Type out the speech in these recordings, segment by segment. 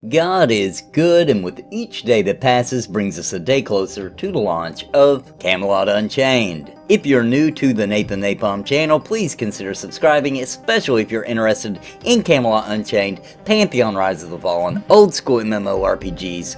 God is good, and with each day that passes brings us a day closer to the launch of Camelot Unchained. If you're new to the Nathan NAPALM channel, please consider subscribing, especially if you're interested in Camelot Unchained, Pantheon Races of the Fallen, old school MMORPGs,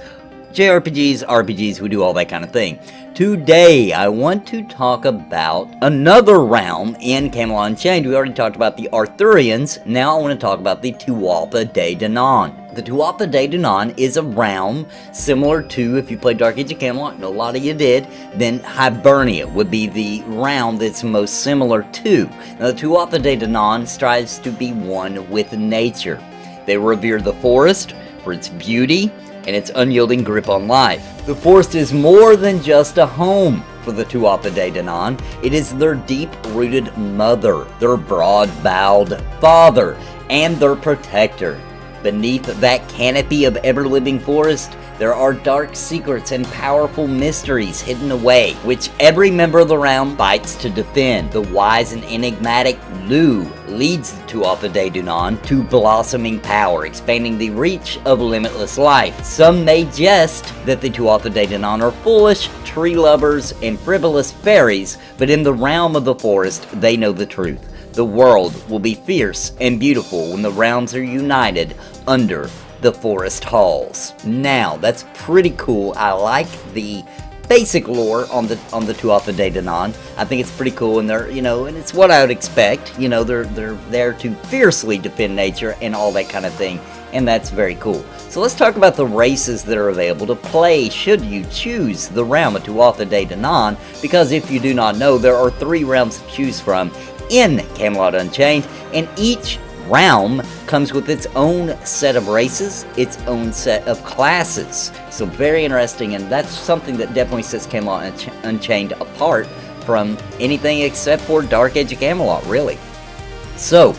JRPGs, RPGs, we do all that kind of thing. Today, I want to talk about another realm in Camelot Unchained. We already talked about the Arthurians. Now I want to talk about the Tuatha De Dunaan. The Tuatha De Dunaan is a realm similar to, if you played Dark Age of Camelot, and a lot of you did, then Hibernia would be the realm that's most similar to. Now, the Tuatha De Dunaan strives to be one with nature. They revere the forest for its beauty and its unyielding grip on life. The forest is more than just a home for the Tuatha De Dunaan. It is their deep-rooted mother, their broad-bowed father, and their protector. Beneath that canopy of ever-living forest, there are dark secrets and powerful mysteries hidden away, which every member of the realm fights to defend. The wise and enigmatic Lu leads the Tuatha De Dunaan to blossoming power, expanding the reach of limitless life. Some may jest that the Tuatha De Dunaan are foolish, tree lovers, and frivolous fairies, but in the realm of the forest, they know the truth. The world will be fierce and beautiful when the realms are united under the forest halls. Now, that's pretty cool. I like the basic lore on the Tuatha De Dunaan. I think it's pretty cool, and they're, and it's what I would expect. They're there to fiercely defend nature and all that kind of thing, and that's very cool. So let's talk about the races that are available to play should you choose the realm of Tuatha De Dunaan, because if you do not know, there are 3 realms to choose from in Camelot Unchained, and each realm comes with its own set of races, its own set of classes. So very interesting, and that's something that definitely sets Camelot Unchained apart from anything except for Dark Age of Camelot, really. So,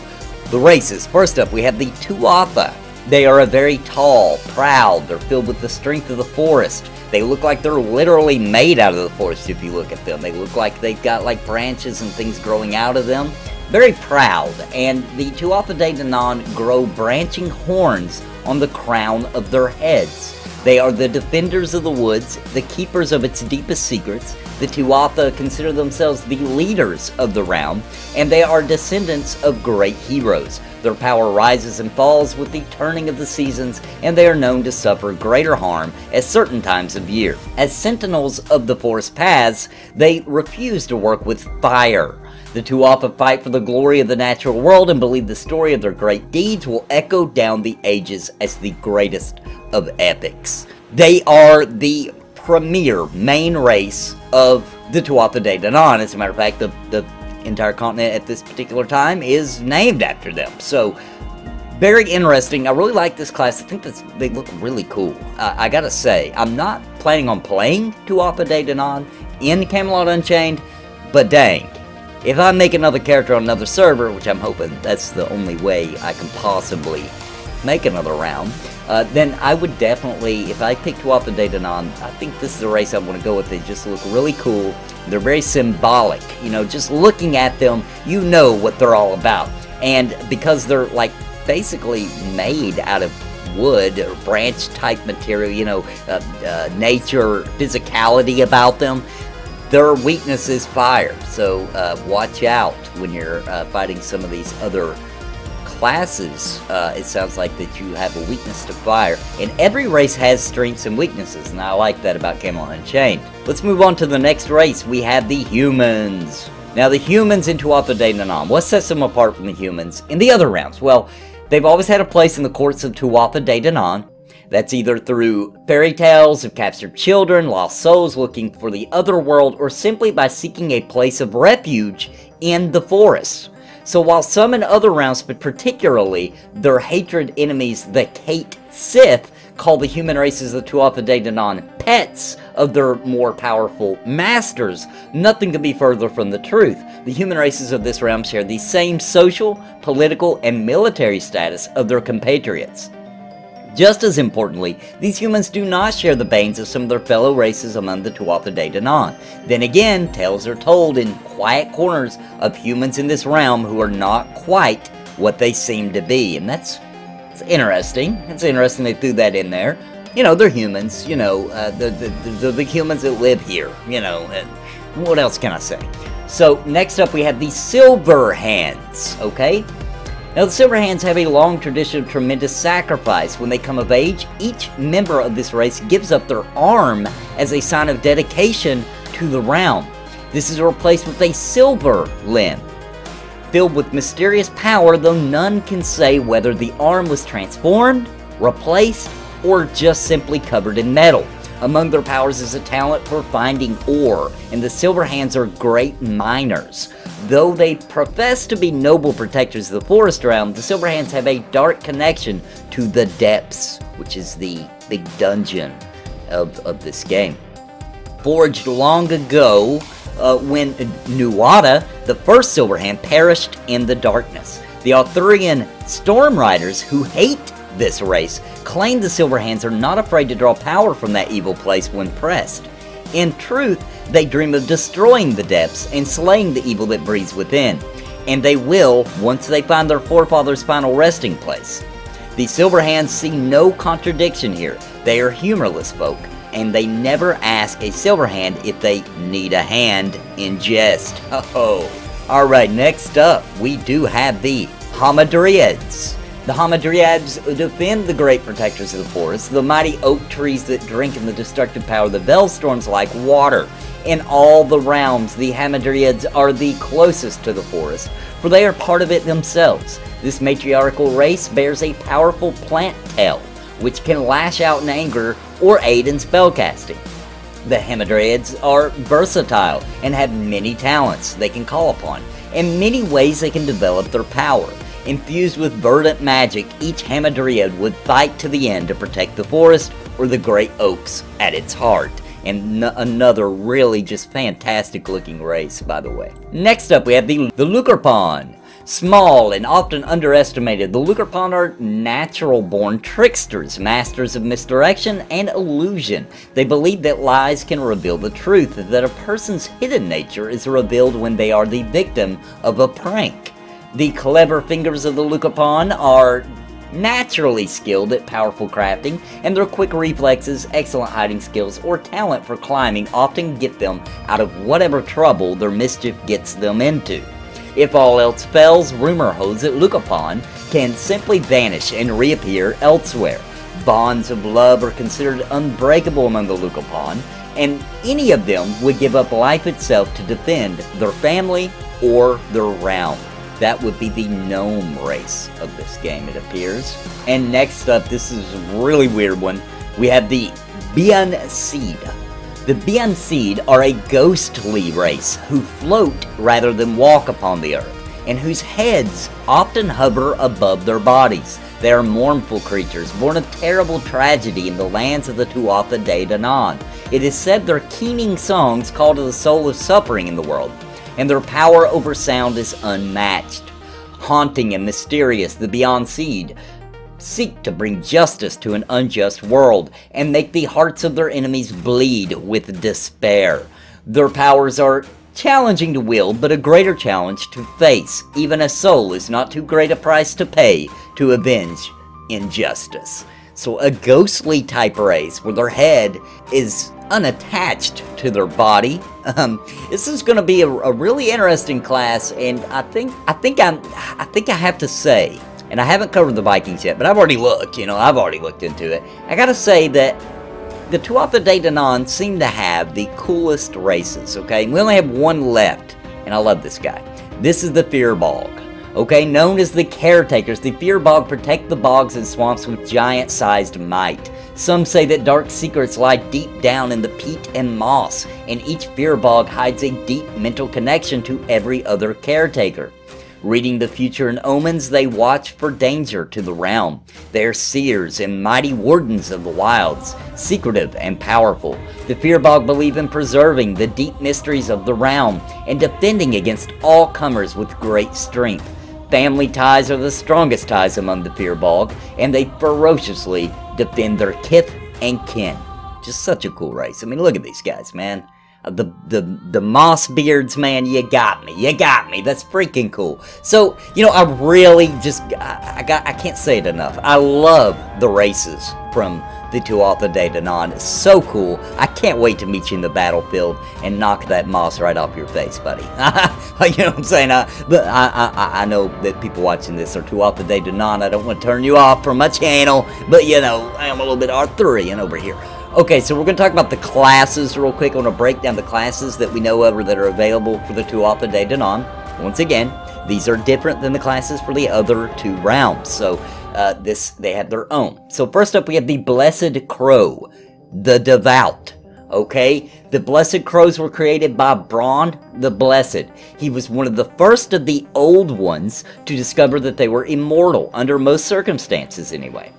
the races. First up, we have the Tuatha. They are very tall, proud, they're filled with the strength of the forest. They look like they're literally made out of the forest if you look at them. They look like they've got like branches and things growing out of them. Very proud, and the Tuatha De Dunaan grow branching horns on the crown of their heads. They are the defenders of the woods, the keepers of its deepest secrets. The Tuatha consider themselves the leaders of the realm, and they are descendants of great heroes. Their power rises and falls with the turning of the seasons, and they are known to suffer greater harm at certain times of year. As sentinels of the forest paths, they refuse to work with fire. The Tuatha fight for the glory of the natural world and believe the story of their great deeds will echo down the ages as the greatest of epics. They are the premier main race of the Tuatha De Dunaan. As a matter of fact, the entire continent at this particular time is named after them. So, very interesting. I really like this class. I think they look really cool. I gotta say, I'm not planning on playing Tuatha De Dunaan in Camelot Unchained, but dang, if I make another character on another server, which I'm hoping that's the only way I can possibly make another round, then I would definitely, if I pick Tuatha De Dunaan, I think this is the race I want to go with. They just look really cool. They're very symbolic. Just looking at them, you know what they're all about. And because they're like basically made out of wood or branch type material, nature, physicality about them, their weakness is fire. So watch out when you're fighting some of these other classes. It sounds like that you have a weakness to fire, and every race has strengths and weaknesses, and I like that about Camelot Unchained. Let's move on to the next race. We have the humans. Now, the humans in Tuatha De Dunaan, what sets them apart from the humans in the other realms? Well, they've always had a place in the courts of Tuatha De Dunaan. That's either through fairy tales of captured children, lost souls looking for the other world, or simply by seeking a place of refuge in the forest. So while some in other realms, but particularly their hatred enemies, the Kate Sith, call the human races of Tuatha De Dunaan pets of their more powerful masters, nothing could be further from the truth. The human races of this realm share the same social, political, and military status of their compatriots. Just as importantly, these humans do not share the banes of some of their fellow races among the Tuatha De Dunaan. Then again, tales are told in quiet corners of humans in this realm who are not quite what they seem to be, and that's It's interesting. It's interesting they threw that in there. You know, they're humans. You know, the humans that live here. You know, and what else can I say? So, next up we have the Silver Hands, okay? Now, the Silver Hands have a long tradition of tremendous sacrifice. When they come of age, each member of this race gives up their arm as a sign of dedication to the realm. This is replaced with a silver limb, filled with mysterious power, though none can say whether the arm was transformed, replaced, or just simply covered in metal. Among their powers is a talent for finding ore, and the Silver Hands are great miners. Though they profess to be noble protectors of the forest realm, the Silver Hands have a dark connection to the depths, which is the big dungeon of this game. Forged long ago, when Tuatha, the first Silver Hand, perished in the darkness. The Arthurian Storm Riders, who hate this race, claim the Silver Hands are not afraid to draw power from that evil place when pressed. In truth, they dream of destroying the depths and slaying the evil that breathes within, and they will once they find their forefathers' final resting place. The Silver Hands see no contradiction here. They are humorless folk, and they never ask a Silver Hand if they need a hand in jest. Oh, alright, next up, we do have the Hamadryads. The Hamadryads defend the great protectors of the forest, the mighty oak trees that drink in the destructive power of the Veilstorms like water. In all the realms, the Hamadryads are the closest to the forest, for they are part of it themselves. This matriarchal race bears a powerful plant tail, which can lash out in anger or aid in spellcasting. The Hamadryads are versatile and have many talents they can call upon, and many ways they can develop their power. Infused with verdant magic, each Hamadryad would fight to the end to protect the forest or the great oaks at its heart. And another really just fantastic looking race, by the way. Next up we have the Lukirpan. Small and often underestimated, the Lukirpan are natural-born tricksters, masters of misdirection and illusion. They believe that lies can reveal the truth, that a person's hidden nature is revealed when they are the victim of a prank. The clever fingers of the Lukirpan are naturally skilled at powerful crafting, and their quick reflexes, excellent hiding skills, or talent for climbing often get them out of whatever trouble their mischief gets them into. If all else fails, rumor holds that Lukirpan can simply vanish and reappear elsewhere. Bonds of love are considered unbreakable among the Lukirpan, and any of them would give up life itself to defend their family or their realm. That would be the gnome race of this game, it appears. And next up, this is a really weird one, we have the Bianseed. The Bianseed are a ghostly race who float rather than walk upon the earth, and whose heads often hover above their bodies. They are mournful creatures, born of terrible tragedy in the lands of the Tuatha De Dunaan. It is said their keening songs call to the soul of suffering in the world, and their power over sound is unmatched. Haunting and mysterious, the Bianseed seek to bring justice to an unjust world, and make the hearts of their enemies bleed with despair. Their powers are challenging to wield, but a greater challenge to face. Even a soul is not too great a price to pay to avenge injustice. So a ghostly type race where their head is unattached to their body. This is going to be a really interesting class, and I think I have to say, and I haven't covered the Vikings yet, but I've already looked. I've already looked into it. I gotta say that the Tuatha De Dunaan seem to have the coolest races. Okay, we only have one left, and I love this guy. This is the Firbolg. Okay, known as the Caretakers, the Firbolg protect the bogs and swamps with giant-sized might. Some say that dark secrets lie deep down in the peat and moss, and each Firbolg hides a deep mental connection to every other caretaker. Reading the future and omens, they watch for danger to the realm. They are seers and mighty wardens of the wilds, secretive and powerful. The Firbolg believe in preserving the deep mysteries of the realm, and defending against all comers with great strength. Family ties are the strongest ties among the Firbolg, and they ferociously defend their kith and kin. Just such a cool race. I mean, look at these guys, man. The moss beards, man, you got me. You got me. That's freaking cool. So, you know, I really just, I can't say it enough. I love the races from the Tuatha De Dunaan. It's so cool. I can't wait to meet you in the battlefield and knock that moss right off your face, buddy. You know what I'm saying? But I know that people watching this are Tuatha De Dunaan. I don't want to turn you off from my channel, but you know, I am a little bit Arthurian over here. Okay, so we're going to talk about the classes real quick. I want to break down the classes that we know of or that are available for the Tuatha De Dunaan. Once again, these are different than the classes for the other two realms. So, they have their own. So first up, we have the Blessed Crow, the Devout. Okay, the Blessed Crows were created by Braun the Blessed. He was one of the first of the old ones to discover that they were immortal, under most circumstances anyway.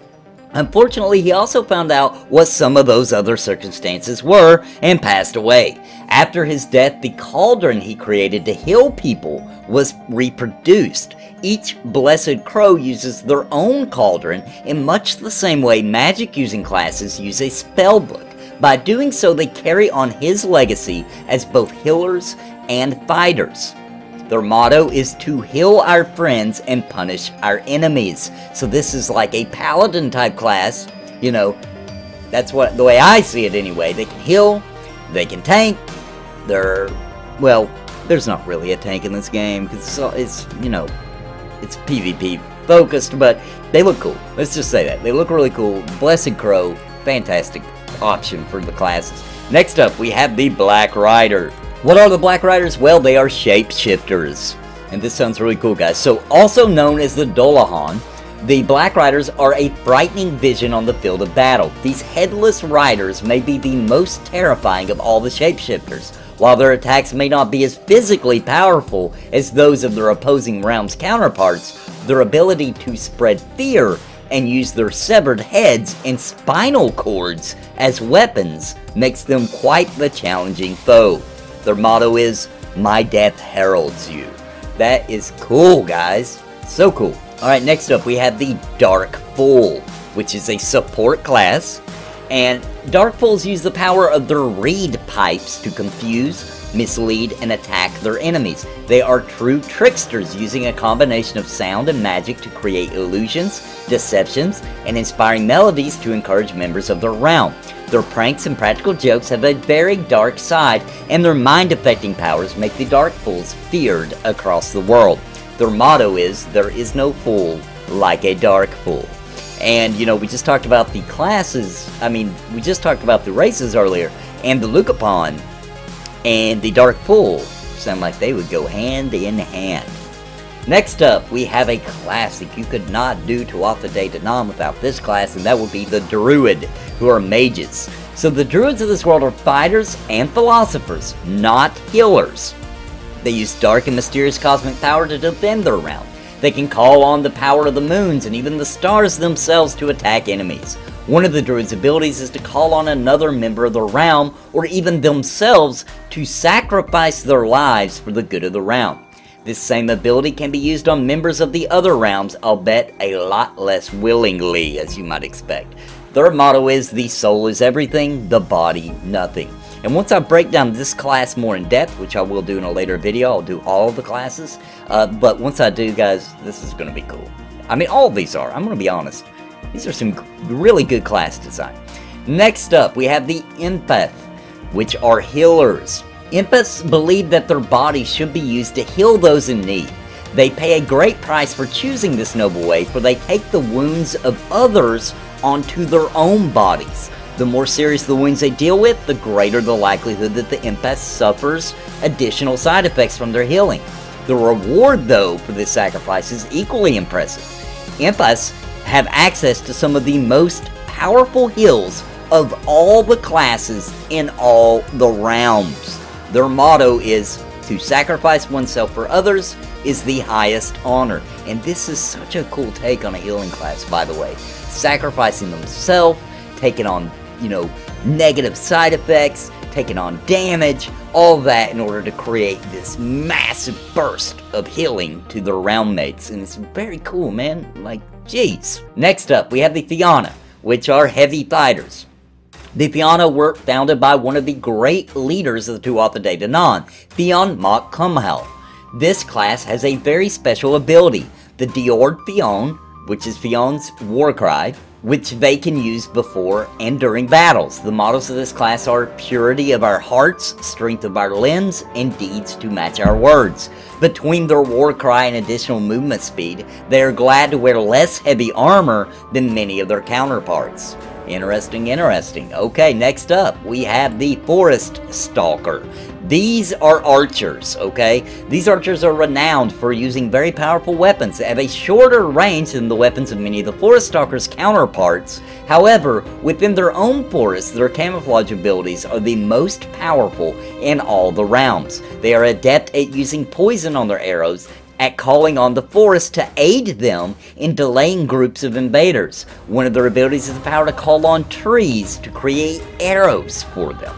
Unfortunately, he also found out what some of those other circumstances were and passed away. After his death, the cauldron he created to heal people was reproduced. Each Blessed Crow uses their own cauldron in much the same way magic-using classes use a spellbook. By doing so, they carry on his legacy as both healers and fighters. Their motto is to heal our friends and punish our enemies. So this is like a paladin type class. You know, that's what the way I see it anyway. They can heal, they can tank. Well, there's not really a tank in this game because it's you know, it's PvP focused, but they look cool. Let's just say that. They look really cool. Blessed Crow, fantastic option for the classes. Next up, we have the Black Rider. What are the Black Riders? Well, they are shapeshifters. And this sounds really cool, guys. So, also known as the Dullahan, the Black Riders are a frightening vision on the field of battle. These headless riders may be the most terrifying of all the shapeshifters. While their attacks may not be as physically powerful as those of their opposing realm's counterparts, their ability to spread fear and use their severed heads and spinal cords as weapons makes them quite the challenging foe. Their motto is, "My death heralds you." That is cool, guys. So cool. Alright, next up we have the Dark Fool, which is a support class. And Dark Fools use the power of their reed pipes to confuse, mislead, and attack their enemies. They are true tricksters, using a combination of sound and magic to create illusions, deceptions, and inspiring melodies to encourage members of their realm. Their pranks and practical jokes have a very dark side, and their mind-affecting powers make the Dark Fools feared across the world. Their motto is, "There is no fool like a Dark Fool." And, you know, we just talked about the classes, we just talked about the races earlier, and the Lookupon and the Dark Fool sound like they would go hand in hand. Next up, we have a classic. You could not do Tuatha De Dunaan without this class, and that would be the Druid, who are mages. So the Druids of this world are fighters and philosophers, not healers. They use dark and mysterious cosmic power to defend their realm. They can call on the power of the moons and even the stars themselves to attack enemies. One of the Druid's abilities is to call on another member of the realm, or even themselves, to sacrifice their lives for the good of the realm. This same ability can be used on members of the other realms, albeit a lot less willingly, as you might expect. Their motto is, "The soul is everything, the body nothing." And once I break down this class more in depth, which I will do in a later video, I'll do all of the classes. But once I do, guys, this is going to be cool. I mean, all of these are. I'm going to be honest. These are some really good class design. Next up, we have the Empath, which are healers. Empaths believe that their bodies should be used to heal those in need. They pay a great price for choosing this noble way, for they take the wounds of others onto their own bodies. The more serious the wounds they deal with, the greater the likelihood that the empath suffers additional side effects from their healing. The reward, though, for this sacrifice is equally impressive. Empaths have access to some of the most powerful heals of all the classes in all the realms. Their motto is, "To sacrifice oneself for others is the highest honor." And this is such a cool take on a healing class, by the way. Sacrificing themselves, taking on, negative side effects, taking on damage, all that in order to create this massive burst of healing to their realm mates. And it's very cool, man. Like, jeez. Next up, we have the Fianna, which are heavy fighters. The Fianna were founded by one of the great leaders of the Tuatha De Dunaan, Fionn Mac Cumhaill. This class has a very special ability, the Diord Fionn, which is Fionn's war cry, which they can use before and during battles. The mottos of this class are purity of our hearts, strength of our limbs, and deeds to match our words. Between their war cry and additional movement speed, they are glad to wear less heavy armor than many of their counterparts. Interesting, interesting. Okay, next up, we have the Forest Stalker. These are archers, okay? These archers are renowned for using very powerful weapons that have a shorter range than the weapons of many of the Forest Stalker's counterparts. However, within their own forest, their camouflage abilities are the most powerful in all the realms. They are adept at using poison on their arrows, at calling on the forest to aid them in delaying groups of invaders. One of their abilities is the power to call on trees to create arrows for them.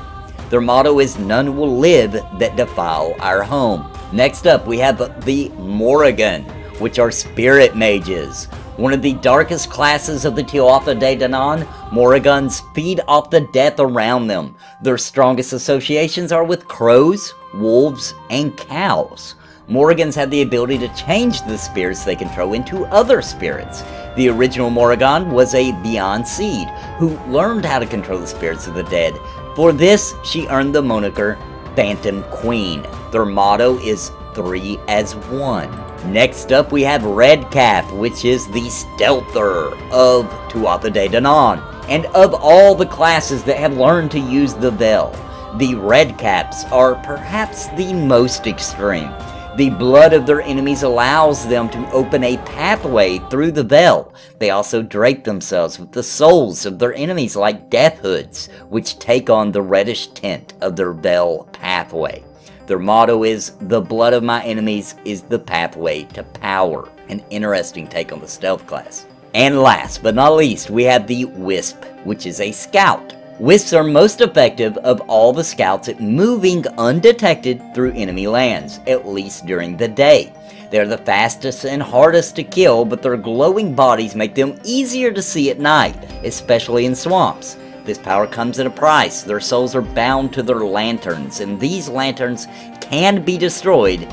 Their motto is, "None will live that defile our home." Next up, we have the Morrigan, which are spirit mages. One of the darkest classes of the Tuatha De Dunaan, Morrigans feed off the death around them. Their strongest associations are with crows, wolves, and cows. Morrigans have the ability to change the spirits they control into other spirits. The original Morrigan was a Beyond Seed, who learned how to control the spirits of the dead. For this, she earned the moniker Phantom Queen. Their motto is 3 as 1. Next up, we have Redcap, which is the stealther of Tuatha De Dunaan, and of all the classes that have learned to use the Vel, the Redcaps are perhaps the most extreme. The blood of their enemies allows them to open a pathway through the Vel. They also drape themselves with the souls of their enemies like death hoods, which take on the reddish tint of their Vel pathway. Their motto is, "The blood of my enemies is the pathway to power." An interesting take on the stealth class. And last but not least, we have the Wisp, which is a scout. Wisps are most effective of all the scouts at moving undetected through enemy lands, at least during the day. They are the fastest and hardest to kill, but their glowing bodies make them easier to see at night, especially in swamps. This power comes at a price. Their souls are bound to their lanterns, and these lanterns can be destroyed,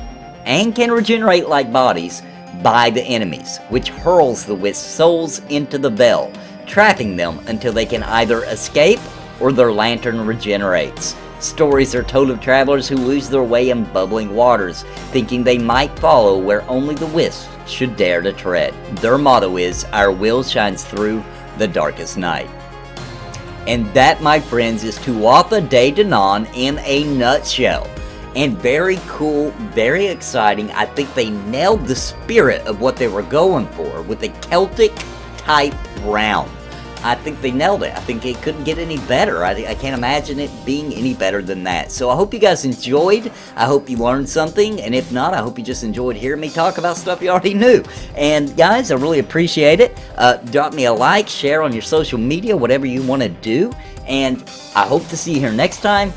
and can regenerate like bodies, by the enemies, which hurls the Wisp's souls into the Vel, trapping them until they can either escape or their lantern regenerates. Stories are told of travelers who lose their way in bubbling waters, thinking they might follow where only the Wisp should dare to tread. Their motto is, "Our will shines through the darkest night." And that, my friends, is Tuatha De Dunaan in a nutshell. And very cool, very exciting. I think they nailed the spirit of what they were going for with a Celtic type round. I think they nailed it. I think it couldn't get any better. I can't imagine it being any better than that. So I hope you guys enjoyed. I hope you learned something. And if not, I hope you just enjoyed hearing me talk about stuff you already knew. And guys, I really appreciate it. Drop me a like, share on your social media, whatever you want to do. And I hope to see you here next time.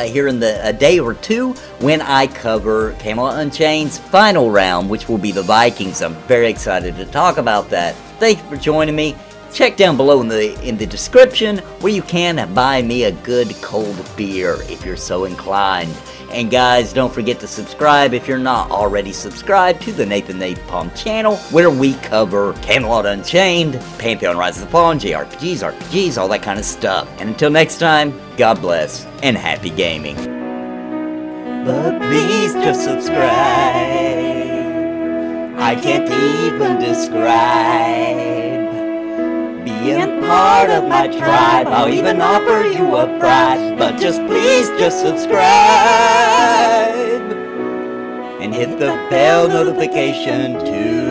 Here in a day or two, when I cover Camelot Unchained's final round, which will be the Vikings. I'm very excited to talk about that. Thank you for joining me. Check down below in the description where you can buy me a good cold beer if you're so inclined. And guys, don't forget to subscribe if you're not already subscribed to the Nathan NAPALM channel, where we cover Camelot Unchained, Pantheon Races of Tuatha, JRPGs, RPGs, all that kind of stuff. And until next time, God bless and happy gaming. But please just subscribe. I can't even describe being part of my tribe. I'll even offer you a prize, but just please just subscribe and hit the bell notification too.